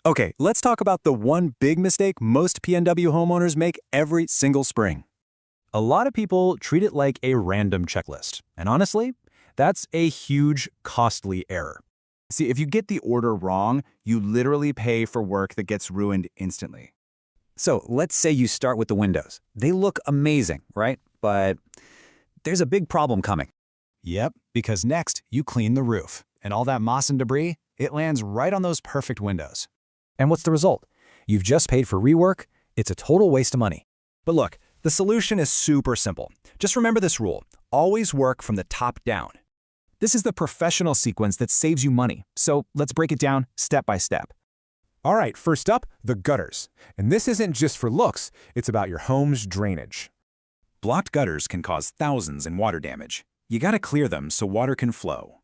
Okay, let's talk about the one big mistake most PNW homeowners make every single spring. A lot of people treat it like a random checklist, and honestly, that's a huge, costly error. See, if you get the order wrong, you literally pay for work that gets ruined instantly. So let's say you start with the windows. They look amazing, right? But there's a big problem coming. Yep, because next you clean the roof, and all that moss and debris, it lands right on those perfect windows. And what's the result? You've just paid for rework. It's a total waste of money. But look, the solution is super simple. Just remember this rule: always work from the top down. This is the professional sequence that saves you money, so let's break it down step by step. All right, first up, the gutters. And this isn't just for looks, it's about your home's drainage. Blocked gutters can cause thousands in water damage. You gotta clear them so water can flow.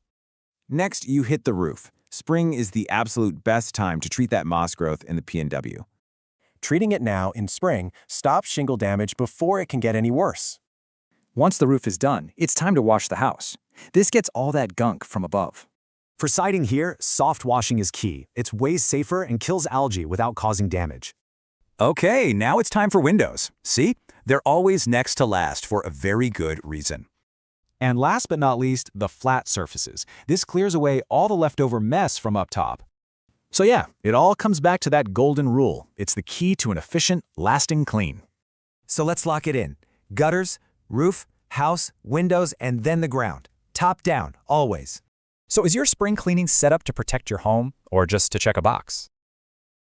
Next, you hit the roof. Spring is the absolute best time to treat that moss growth in the PNW. Treating it now in spring stops shingle damage before it can get any worse. Once the roof is done, it's time to wash the house. This gets all that gunk from above. For siding here, soft washing is key. It's way safer and kills algae without causing damage. Okay, now it's time for windows. See? They're always next to last for a very good reason. And last but not least, the flat surfaces. This clears away all the leftover mess from up top. So yeah, it all comes back to that golden rule. It's the key to an efficient, lasting clean. So let's lock it in. Gutters, roof, house, windows, and then the ground. Top down, always. So is your spring cleaning set up to protect your home or just to check a box?